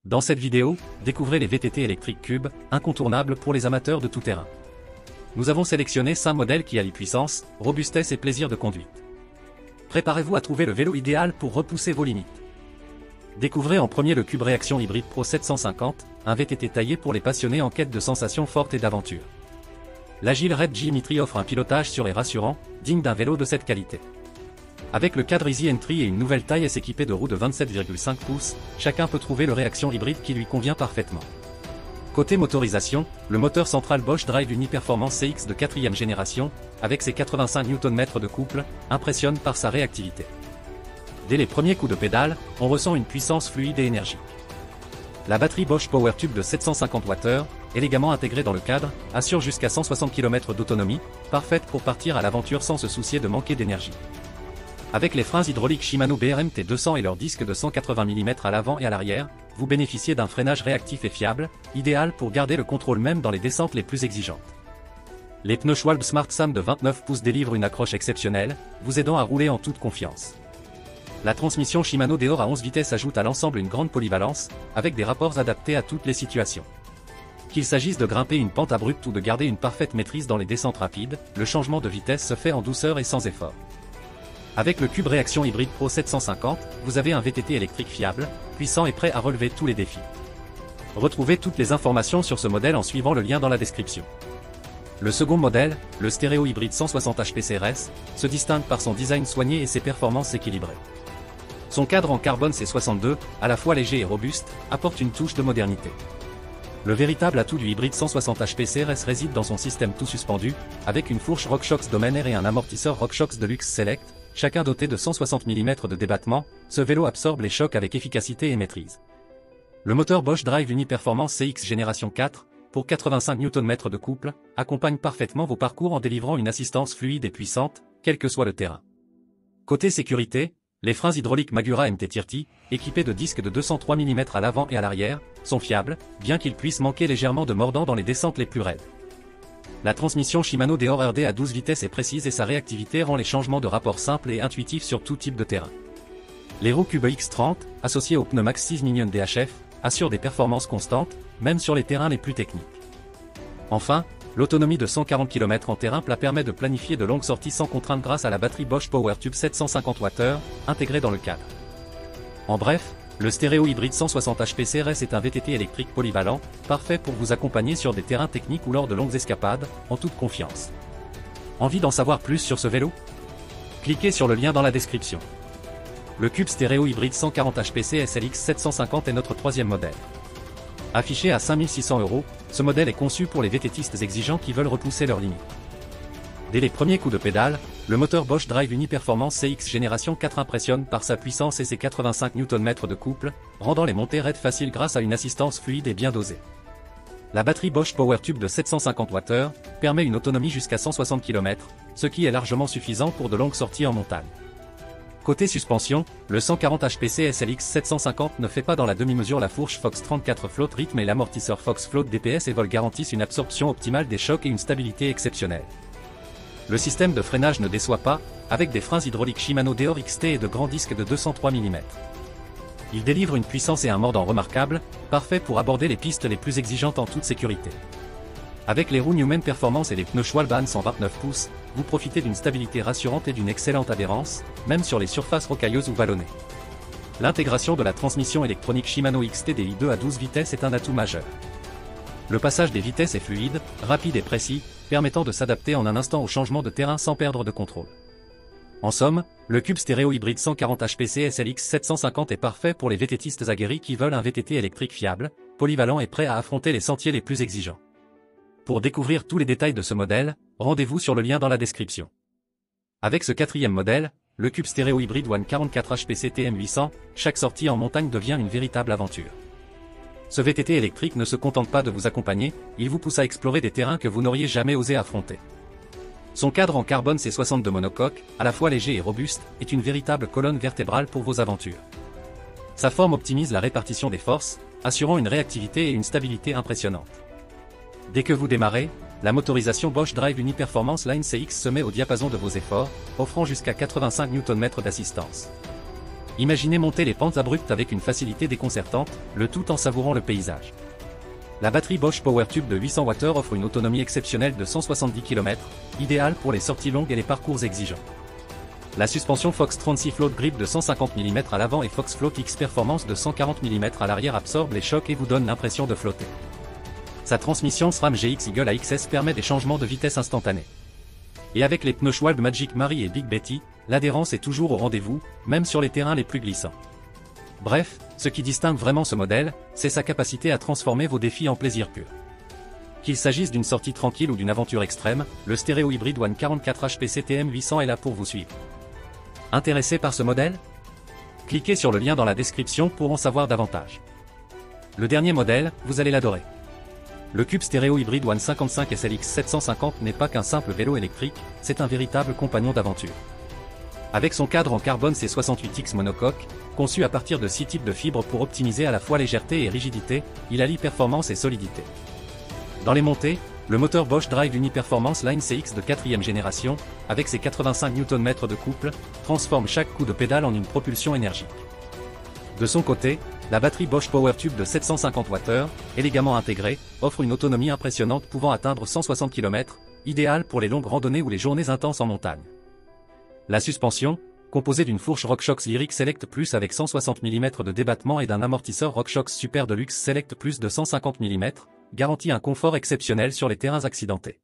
Dans cette vidéo, découvrez les VTT électriques Cube, incontournables pour les amateurs de tout terrain. Nous avons sélectionné 5 modèles qui allient puissance, robustesse et plaisir de conduite. Préparez-vous à trouver le vélo idéal pour repousser vos limites. Découvrez en premier le Cube Réaction Hybride Pro 750, un VTT taillé pour les passionnés en quête de sensations fortes et d'aventure. L'agile Red Geometry offre un pilotage sûr et rassurant, digne d'un vélo de cette qualité. Avec le cadre Easy Entry et une nouvelle taille et s'équiper de roues de 27,5 pouces, chacun peut trouver le réaction hybride qui lui convient parfaitement. Côté motorisation, le moteur central Bosch Drive Uni-Performance CX de 4e génération, avec ses 85 Nm de couple, impressionne par sa réactivité. Dès les premiers coups de pédale, on ressent une puissance fluide et énergique. La batterie Bosch PowerTube de 750 Wh, élégamment intégrée dans le cadre, assure jusqu'à 160 km d'autonomie, parfaite pour partir à l'aventure sans se soucier de manquer d'énergie. Avec les freins hydrauliques Shimano BRM T200 et leur disque de 180 mm à l'avant et à l'arrière, vous bénéficiez d'un freinage réactif et fiable, idéal pour garder le contrôle même dans les descentes les plus exigeantes. Les pneus Schwalbe Smart Sam de 29 pouces délivrent une accroche exceptionnelle, vous aidant à rouler en toute confiance. La transmission Shimano Deore à 11 vitesses ajoute à l'ensemble une grande polyvalence, avec des rapports adaptés à toutes les situations. Qu'il s'agisse de grimper une pente abrupte ou de garder une parfaite maîtrise dans les descentes rapides, le changement de vitesse se fait en douceur et sans effort. Avec le Cube Réaction Hybride Pro 750, vous avez un VTT électrique fiable, puissant et prêt à relever tous les défis. Retrouvez toutes les informations sur ce modèle en suivant le lien dans la description. Le second modèle, le Stéréo Hybride 160 HP CRS, se distingue par son design soigné et ses performances équilibrées. Son cadre en carbone C62, à la fois léger et robuste, apporte une touche de modernité. Le véritable atout du hybride 160 HP CRS réside dans son système tout suspendu, avec une fourche RockShox Domain Air et un amortisseur RockShox Deluxe Select, chacun doté de 160 mm de débattement, ce vélo absorbe les chocs avec efficacité et maîtrise. Le moteur Bosch Drive Uni-Performance CX Génération 4, pour 85 Nm de couple, accompagne parfaitement vos parcours en délivrant une assistance fluide et puissante, quel que soit le terrain. Côté sécurité, les freins hydrauliques Magura MT-30, équipés de disques de 203 mm à l'avant et à l'arrière, sont fiables, bien qu'ils puissent manquer légèrement de mordant dans les descentes les plus raides. La transmission Shimano Deore RD à 12 vitesses est précise et sa réactivité rend les changements de rapport simples et intuitifs sur tout type de terrain. Les roues Cube X30, associées aux pneus Max 6 Minion DHF, assurent des performances constantes, même sur les terrains les plus techniques. Enfin, l'autonomie de 140 km en terrain plat permet de planifier de longues sorties sans contrainte grâce à la batterie Bosch PowerTube 750 Wh, intégrée dans le cadre. En bref, le Stéréo Hybride 160 HP CRS est un VTT électrique polyvalent, parfait pour vous accompagner sur des terrains techniques ou lors de longues escapades, en toute confiance. Envie d'en savoir plus sur ce vélo? Cliquez sur le lien dans la description. Le Cube Stéréo Hybride 140 HP SLX 750 est notre troisième modèle. Affiché à 5 600 €, ce modèle est conçu pour les VTTistes exigeants qui veulent repousser leurs limites. Dès les premiers coups de pédale, le moteur Bosch Drive Uni-Performance CX Génération 4 impressionne par sa puissance et ses 85 Nm de couple, rendant les montées raides faciles grâce à une assistance fluide et bien dosée. La batterie Bosch PowerTube de 750 Wh permet une autonomie jusqu'à 160 km, ce qui est largement suffisant pour de longues sorties en montagne. Côté suspension, le 140 HPC SLX 750 ne fait pas dans la demi-mesure. La fourche Fox 34 Float Rythme et l'amortisseur Fox Float DPS et Vol garantissent une absorption optimale des chocs et une stabilité exceptionnelle. Le système de freinage ne déçoit pas, avec des freins hydrauliques Shimano Deore XT et de grands disques de 203 mm. Il délivre une puissance et un mordant remarquables, parfait pour aborder les pistes les plus exigeantes en toute sécurité. Avec les roues Newman Performance et les pneus Schwalbe 129 pouces, vous profitez d'une stabilité rassurante et d'une excellente adhérence, même sur les surfaces rocailleuses ou vallonnées. L'intégration de la transmission électronique Shimano XT-DI 2 à 12 vitesses est un atout majeur. Le passage des vitesses est fluide, rapide et précis, permettant de s'adapter en un instant au changement de terrain sans perdre de contrôle. En somme, le Cube Stéréo Hybride 140 HPC SLX 750 est parfait pour les VTTistes aguerris qui veulent un VTT électrique fiable, polyvalent et prêt à affronter les sentiers les plus exigeants. Pour découvrir tous les détails de ce modèle, rendez-vous sur le lien dans la description. Avec ce quatrième modèle, le Cube Stéréo Hybride One 44 HPC TM800, chaque sortie en montagne devient une véritable aventure. Ce VTT électrique ne se contente pas de vous accompagner, il vous pousse à explorer des terrains que vous n'auriez jamais osé affronter. Son cadre en carbone C62 monocoque, à la fois léger et robuste, est une véritable colonne vertébrale pour vos aventures. Sa forme optimise la répartition des forces, assurant une réactivité et une stabilité impressionnantes. Dès que vous démarrez, la motorisation Bosch Drive Uni-Performance Line CX se met au diapason de vos efforts, offrant jusqu'à 85 Nm d'assistance. Imaginez monter les pentes abruptes avec une facilité déconcertante, le tout en savourant le paysage. La batterie Bosch PowerTube de 800 Wh offre une autonomie exceptionnelle de 170 km, idéale pour les sorties longues et les parcours exigeants. La suspension Fox 36 Float Grip de 150 mm à l'avant et Fox Float X Performance de 140 mm à l'arrière absorbe les chocs et vous donne l'impression de flotter. Sa transmission SRAM GX Eagle AXS permet des changements de vitesse instantanés. Et avec les pneus Schwalbe Magic Mary et Big Betty, l'adhérence est toujours au rendez-vous, même sur les terrains les plus glissants. Bref, ce qui distingue vraiment ce modèle, c'est sa capacité à transformer vos défis en plaisir pur. Qu'il s'agisse d'une sortie tranquille ou d'une aventure extrême, le stéréo hybride One 44 HP CTM 800 est là pour vous suivre. Intéressé par ce modèle? Cliquez sur le lien dans la description pour en savoir davantage. Le dernier modèle, vous allez l'adorer. Le Cube stéréo hybride One 55 SLX 750 n'est pas qu'un simple vélo électrique, c'est un véritable compagnon d'aventure. Avec son cadre en carbone C68X monocoque, conçu à partir de 6 types de fibres pour optimiser à la fois légèreté et rigidité, il allie performance et solidité. Dans les montées, le moteur Bosch Drive Uni-Performance Line CX de 4e génération, avec ses 85 Nm de couple, transforme chaque coup de pédale en une propulsion énergique. De son côté, la batterie Bosch PowerTube de 750 Wh, élégamment intégrée, offre une autonomie impressionnante pouvant atteindre 160 km, idéale pour les longues randonnées ou les journées intenses en montagne. La suspension, composée d'une fourche RockShox Lyric Select Plus avec 160 mm de débattement et d'un amortisseur RockShox Super Deluxe Select Plus de 150 mm, garantit un confort exceptionnel sur les terrains accidentés.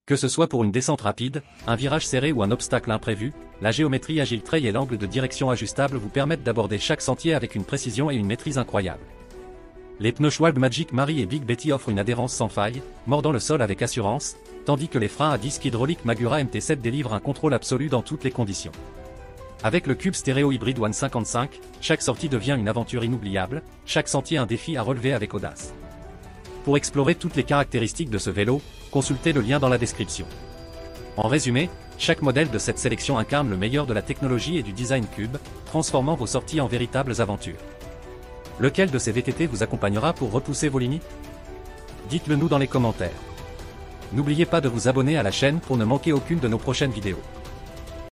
Que ce soit pour une descente rapide, un virage serré ou un obstacle imprévu, la géométrie Agile Trail et l'angle de direction ajustable vous permettent d'aborder chaque sentier avec une précision et une maîtrise incroyables. Les pneus Schwalbe Magic Mary et Big Betty offrent une adhérence sans faille, mordant le sol avec assurance, tandis que les freins à disque hydraulique Magura MT7 délivrent un contrôle absolu dans toutes les conditions. Avec le Cube stéréo hybride One 55, chaque sortie devient une aventure inoubliable, chaque sentier un défi à relever avec audace. Pour explorer toutes les caractéristiques de ce vélo, consultez le lien dans la description. En résumé, chaque modèle de cette sélection incarne le meilleur de la technologie et du design Cube, transformant vos sorties en véritables aventures. Lequel de ces VTT vous accompagnera pour repousser vos limites? Dites-le nous dans les commentaires. N'oubliez pas de vous abonner à la chaîne pour ne manquer aucune de nos prochaines vidéos.